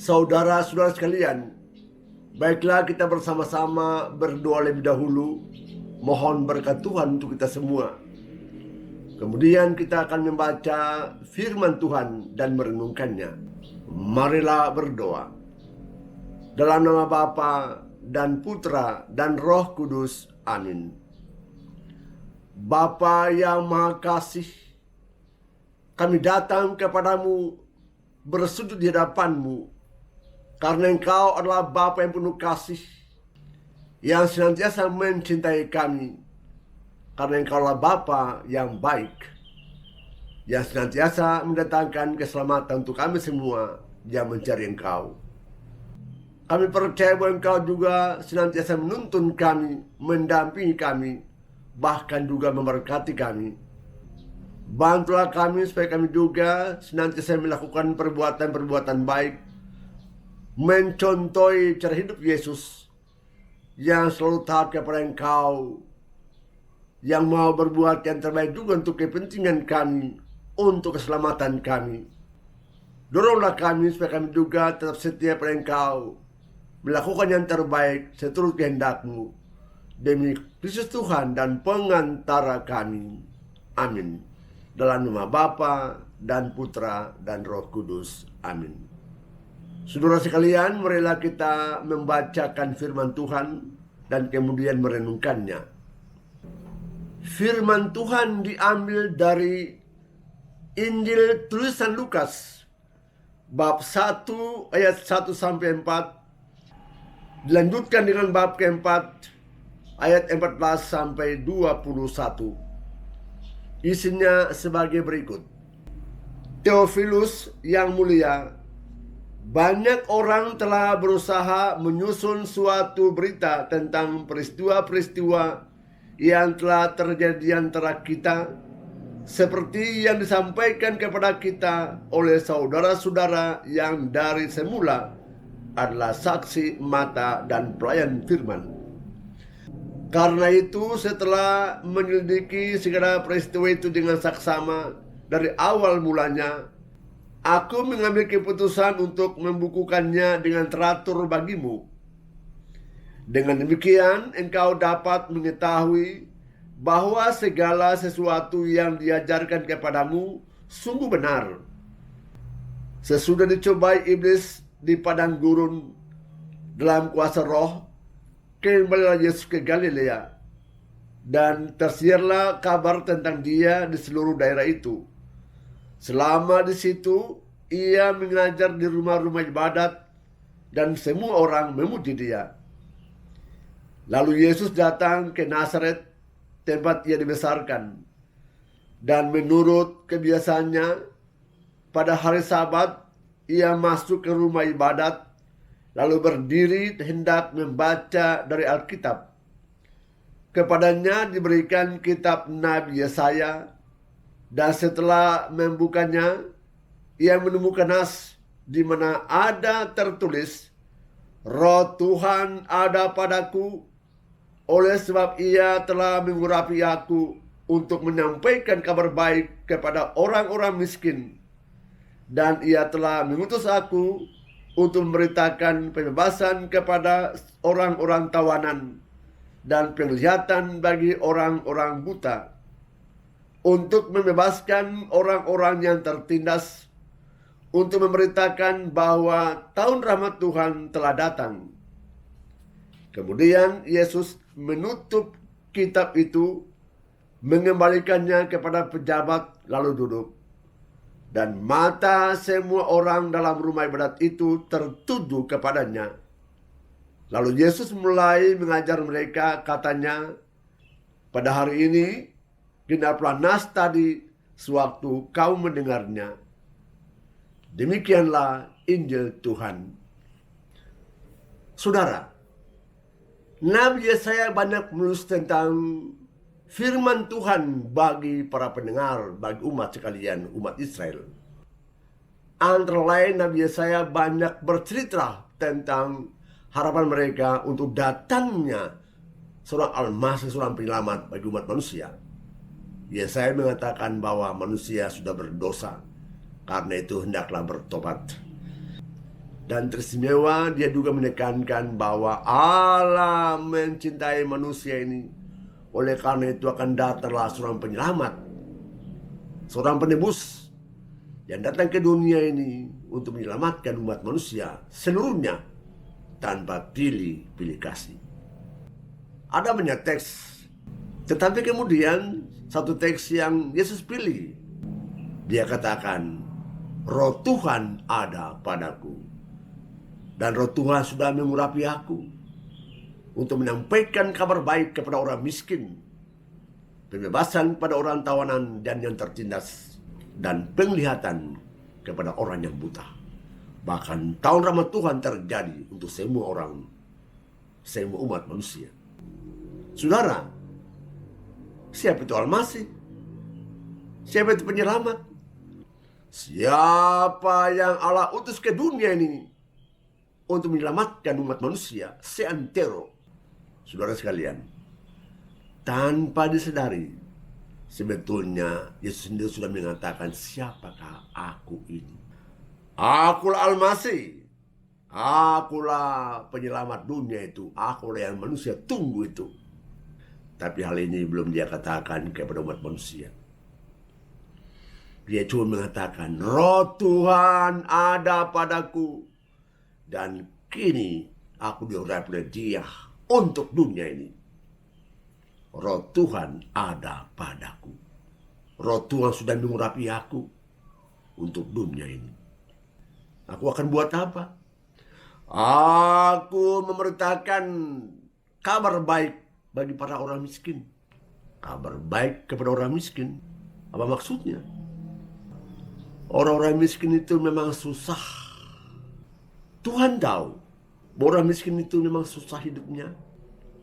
Saudara-saudara sekalian, baiklah kita bersama-sama berdoa lebih dahulu, mohon berkat Tuhan untuk kita semua. Kemudian kita akan membaca firman Tuhan dan merenungkannya. Marilah berdoa. Dalam nama Bapa dan Putra dan Roh Kudus. Amin. Bapa yang Maha Kasih, kami datang kepadamu, bersujud di hadapanmu, karena Engkau adalah Bapa yang penuh kasih, yang senantiasa mencintai kami. Karena Engkau adalah Bapa yang baik, yang senantiasa mendatangkan keselamatan untuk kami semua yang mencari Engkau. Kami percaya bahwa Engkau juga senantiasa menuntun kami, mendampingi kami, bahkan juga memberkati kami. Bantulah kami supaya kami juga senantiasa melakukan perbuatan-perbuatan baik, mencontohi cara hidup Yesus yang selalu taat kepada Engkau, yang mau berbuat yang terbaik juga untuk kepentingan kami, untuk keselamatan kami. Doronglah kami supaya kami juga tetap setia pada Engkau, melakukan yang terbaik seturut kehendak-Mu, demi Kristus Tuhan dan pengantara kami. Amin. Dalam nama Bapa dan Putra dan Roh Kudus. Amin. Saudara sekalian, marilah kita membacakan firman Tuhan dan kemudian merenungkannya. Firman Tuhan diambil dari Injil tulisan Lukas, bab 1 ayat 1 sampai 4, dilanjutkan dengan bab keempat ayat 14 sampai 21. Isinya sebagai berikut. Theophilus yang mulia, banyak orang telah berusaha menyusun suatu berita tentang peristiwa-peristiwa yang telah terjadi antara kita, seperti yang disampaikan kepada kita oleh saudara-saudara yang dari semula adalah saksi mata dan pelayan firman. Karena itu, setelah menyelidiki segala peristiwa itu dengan saksama dari awal mulanya, aku mengambil keputusan untuk membukukannya dengan teratur bagimu. Dengan demikian, engkau dapat mengetahui bahwa segala sesuatu yang diajarkan kepadamu sungguh benar. Sesudah dicobai iblis di padang gurun dalam kuasa roh, kembalilah Yesus ke Galilea, dan tersiarlah kabar tentang Dia di seluruh daerah itu. Selama di situ, Ia mengajar di rumah-rumah ibadat, dan semua orang memuji Dia. Lalu Yesus datang ke Nazaret, tempat Ia dibesarkan, dan menurut kebiasaannya, pada hari Sabat Ia masuk ke rumah ibadat, lalu berdiri hendak membaca dari Alkitab. Kepadanya diberikan kitab Nabi Yesaya, dan setelah membukanya, ia menemukan nas di mana ada tertulis, Roh Tuhan ada padaku, oleh sebab Ia telah mengurapi aku untuk menyampaikan kabar baik kepada orang-orang miskin, dan Ia telah mengutus aku untuk memberitakan pembebasan kepada orang-orang tawanan dan penglihatan bagi orang-orang buta, untuk membebaskan orang-orang yang tertindas, untuk memberitakan bahwa tahun rahmat Tuhan telah datang. Kemudian Yesus menutup kitab itu, mengembalikannya kepada pejabat, lalu duduk. Dan mata semua orang dalam rumah ibadat itu tertuju kepadanya. Lalu Yesus mulai mengajar mereka, katanya, pada hari ini genaplah nas tadi sewaktu kau mendengarnya. Demikianlah Injil Tuhan. Saudara, Nabi Yesaya banyak menulis tentang firman Tuhan bagi para pendengar, bagi umat sekalian, umat Israel. Antara lain, Nabi Yesaya banyak bercerita tentang harapan mereka untuk datangnya seorang Al-Masih, seorang penyelamat bagi umat manusia. Yesaya mengatakan bahwa manusia sudah berdosa, karena itu hendaklah bertobat. Dan teristimewa dia juga menekankan bahwa Allah mencintai manusia ini. Oleh karena itu akan datanglah seorang penyelamat, seorang penebus yang datang ke dunia ini untuk menyelamatkan umat manusia seluruhnya tanpa pilih kasih. Ada banyak teks, tetapi kemudian satu teks yang Yesus pilih. Dia katakan, Roh Tuhan ada padaku, dan Roh Tuhan sudah mengurapi aku untuk menyampaikan kabar baik kepada orang miskin, pembebasan pada orang tawanan dan yang tertindas, dan penglihatan kepada orang yang buta. Bahkan tahun rahmat Tuhan terjadi untuk semua orang, semua umat manusia. Saudara, siapa itu Al-Masih? Siapa itu penyelamat? Siapa yang Allah utus ke dunia ini untuk menyelamatkan umat manusia seantero? Saudara sekalian, tanpa disadari, sebetulnya Yesus sendiri sudah mengatakan, siapakah aku ini? Akulah Al-Masih. Akulah penyelamat dunia itu. Akulah yang manusia tunggu itu. Tapi hal ini belum dia katakan kepada umat manusia. Dia cuma mengatakan, Roh Tuhan ada padaku, dan kini aku diurapi oleh Dia untuk dunia ini. Roh Tuhan ada padaku. Roh Tuhan sudah mengurapi aku untuk dunia ini. Aku akan buat apa? Aku memerintahkan kabar baik bagi para orang miskin. Kabar baik kepada orang miskin. Apa maksudnya? Orang-orang miskin itu memang susah. Tuhan tahu bahwa orang miskin itu memang susah hidupnya.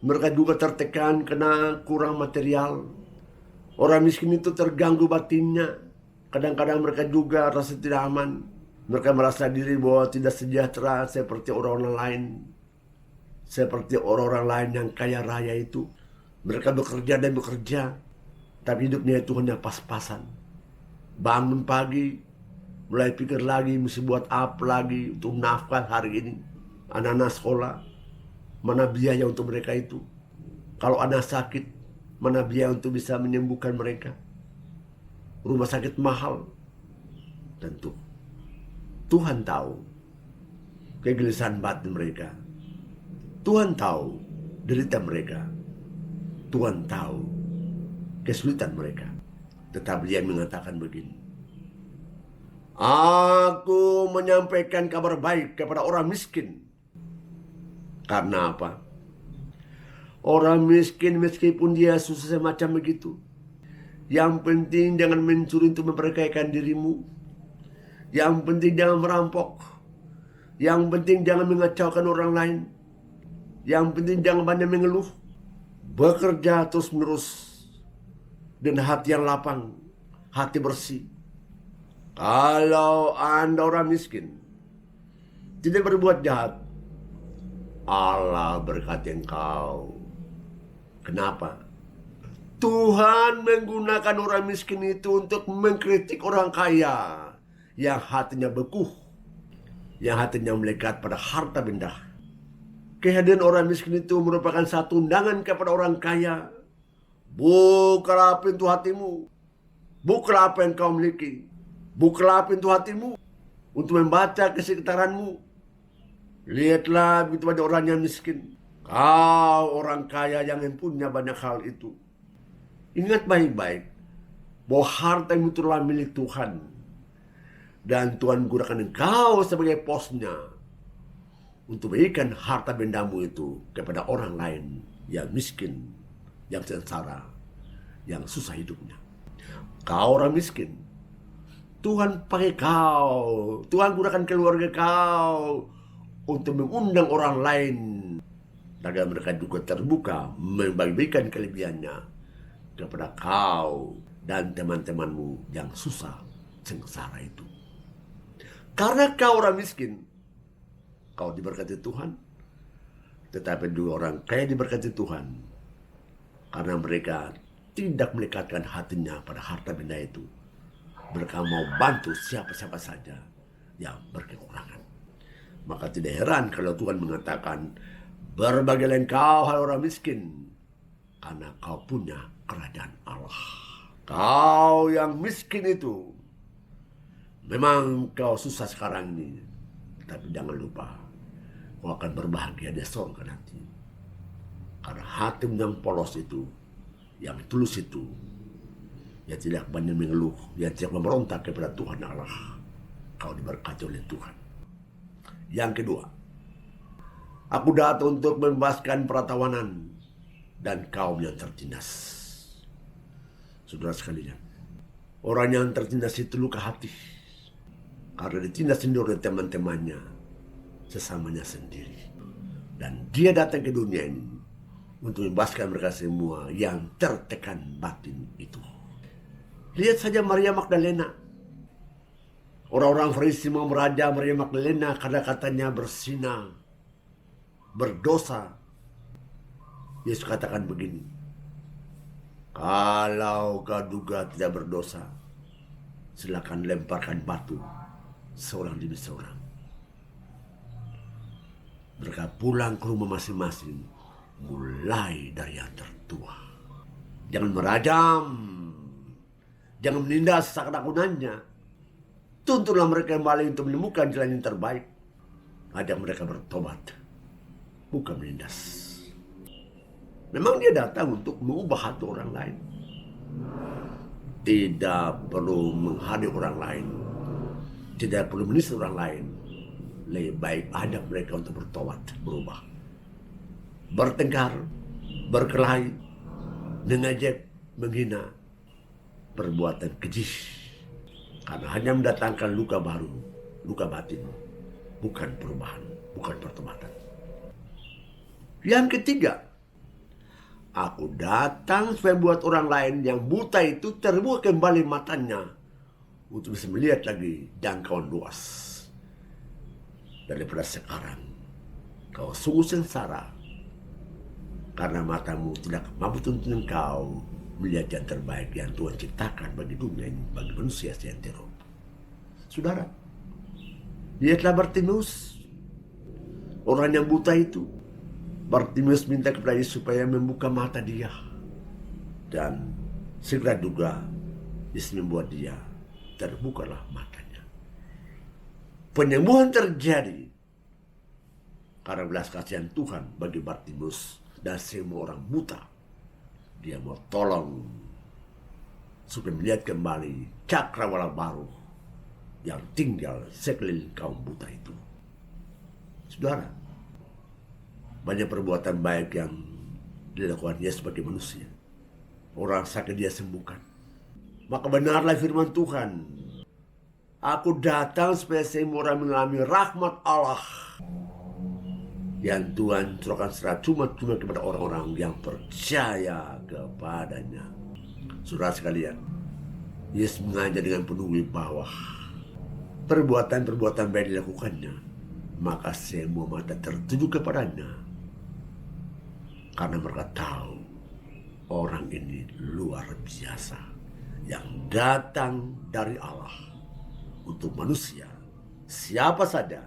Mereka juga tertekan karena kurang material. Orang miskin itu terganggu batinnya. Kadang-kadang mereka juga rasa tidak aman. Mereka merasa diri bahwa tidak sejahtera seperti orang-orang lain. Seperti orang-orang lain yang kaya raya itu. Mereka bekerja dan bekerja, tapi hidupnya itu hanya pas-pasan. Bangun pagi, mulai pikir lagi mesti buat apa lagi untuk nafkah hari ini. Anak-anak sekolah, mana biaya untuk mereka itu? Kalau anak sakit, mana biaya untuk bisa menyembuhkan mereka? Rumah sakit mahal. Tentu Tuhan tahu kegelisahan batin mereka. Tuhan tahu derita mereka. Tuhan tahu kesulitan mereka. Tetapi Dia mengatakan begini, aku menyampaikan kabar baik kepada orang miskin. Karena apa? Orang miskin meskipun dia susah semacam begitu, yang penting jangan mencuri untuk memperkayaan dirimu. Yang penting jangan merampok. Yang penting jangan mengacaukan orang lain. Yang penting jangan banyak mengeluh. Bekerja terus menerus dengan hati yang lapang, hati bersih. Kalau Anda orang miskin, tidak berbuat jahat, Allah berkati engkau. Kenapa? Tuhan menggunakan orang miskin itu untuk mengkritik orang kaya yang hatinya beku, yang hatinya melekat pada harta benda. Kehadiran orang miskin itu merupakan satu undangan kepada orang kaya. Bukalah pintu hatimu. Bukalah apa yang kau miliki. Bukalah pintu hatimu untuk membaca kesekitaranmu. Lihatlah begitu banyak orang yang miskin. Kau orang kaya yang punya banyak hal itu. Ingat baik-baik bahwa harta itu adalah milik Tuhan. Dan Tuhan gunakan engkau sebagai posnya untuk berikan harta bendamu itu kepada orang lain yang miskin, yang sengsara, yang susah hidupnya. Kau orang miskin, Tuhan pakai kau, Tuhan gunakan keluarga kau untuk mengundang orang lain agar mereka juga terbuka membagikan kelebihannya kepada kau dan teman-temanmu yang susah, sengsara itu. Karena kau orang miskin, kau diberkati Tuhan, tetapi dua orang kaya diberkati Tuhan karena mereka tidak melekatkan hatinya pada harta benda itu. Mereka mau bantu siapa-siapa saja yang berkekurangan. Maka tidak heran kalau Tuhan mengatakan, berbahagialah engkau hai orang miskin, karena kau punya kerajaan Allah. Kau yang miskin itu, memang kau susah sekarang ini, tapi jangan lupa, kau akan berbahagia di surga nanti. Karena hati yang polos itu, yang tulus itu, yang tidak banyak mengeluh, yang tidak memberontak kepada Tuhan Allah, kau diberkati oleh Tuhan. Yang kedua, aku datang untuk membebaskan peratawanan dan kaum yang tertindas. Saudara sekalian, orang yang tertindas itu luka hati karena ditindas sendiri oleh teman-temannya, sesamanya sendiri. Dan dia datang ke dunia ini untuk membebaskan mereka semua yang tertekan batin itu. Lihat saja Maria Magdalena. Orang-orang Farisi mau meraja Maria Magdalena karena katanya berzina, berdosa. Yesus katakan begini, kalau kau duga tidak berdosa, silakan lemparkan batu seorang demi seorang. Mereka pulang ke rumah masing-masing, mulai dari yang tertua. Jangan merajam, jangan menindas seakan-akunannya. Tuntunlah mereka kembali untuk menemukan jalan yang terbaik. Ajak mereka bertobat, bukan menindas. Memang dia datang untuk mengubah hati orang lain. Tidak perlu menghadap orang lain, tidak perlu menindas orang lain. Lebih baik ajak mereka untuk bertobat, berubah. Bertengkar, berkelahi, mengejek, menghina, perbuatan keji. Karena hanya mendatangkan luka baru, luka batin, bukan perubahan, bukan pertobatan. Yang ketiga, aku datang supaya buat orang lain yang buta itu terbuka kembali matanya untuk bisa melihat lagi jangkauan luas. Daripada sekarang, kau sungguh sengsara karena matamu tidak mampu tuntun engkau melihat yang terbaik yang Tuhan ciptakan bagi dunia ini, bagi manusia seantero. Saudara, lihatlah Bartimeus, orang yang buta itu. Bartimeus minta kepada Yesus supaya membuka mata dia. Dan segera juga Yesus membuat dia, terbukalah matanya. Penyembuhan terjadi karena belas kasihan Tuhan bagi Bartimeus dan semua orang buta. Dia mau tolong supaya melihat kembali cakrawala baru yang tinggal sekeliling kaum buta itu. Saudara, banyak perbuatan baik yang dilakukan dia sebagai manusia. Orang sakit dia sembuhkan. Maka benarlah firman Tuhan, aku datang supaya semua orang mengalami rahmat Allah yang Tuhan curahkan secara cuma-cuma kepada orang-orang yang percaya kepadanya. Saudara sekalian, Yesus mengajar dengan penuh wibawa. Perbuatan-perbuatan baik dilakukannya, maka semua mata tertuju kepadanya. Karena mereka tahu orang ini luar biasa, yang datang dari Allah untuk manusia, siapa saja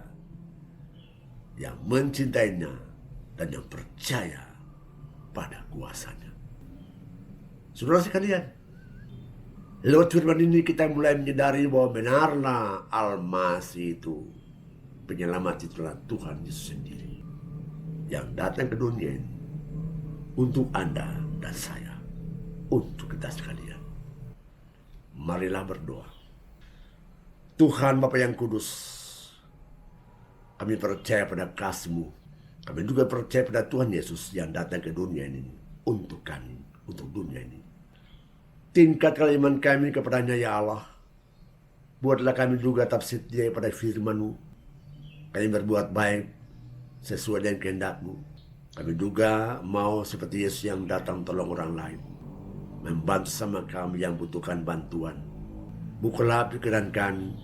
yang mencintainya dan yang percaya pada kuasanya. Saudara sekalian, lewat firman ini kita mulai menyadari bahwa benarlah Al-Masih itu, penyelamat itulah Tuhan Yesus sendiri, yang datang ke dunia ini untuk Anda dan saya, untuk kita sekalian. Marilah berdoa. Tuhan Bapa yang kudus, kami percaya pada kasih-Mu. Kami juga percaya pada Tuhan Yesus yang datang ke dunia ini untuk kami, untuk dunia ini. Tingkatkan iman kami kepadanya ya Allah. Buatlah kami juga tetap setia pada firman-Mu. Kami berbuat baik sesuai dengan kehendak-Mu. Kami juga mau seperti Yesus yang datang tolong orang lain, membantu sama kami yang butuhkan bantuan. Bukalah pikiran kami,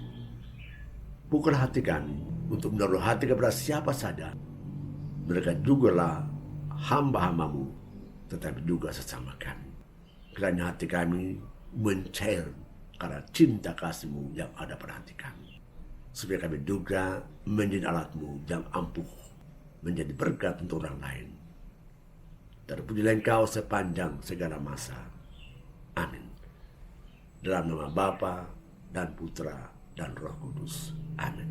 bukalah hati kami untuk menaruh hati kepada siapa saja. Mereka juga lah hamba-hamba-Mu, tetapi juga sesama kami. Kiranya hati kami mencair karena cinta kasih-Mu yang ada pada hati kami. supaya kami juga menjadi alat-Mu yang ampuh, menjadi berkat untuk orang lain. Terpujilah Engkau sepanjang segala masa. Amin. Dalam nama Bapa dan Putra dan Roh Kudus. Amin.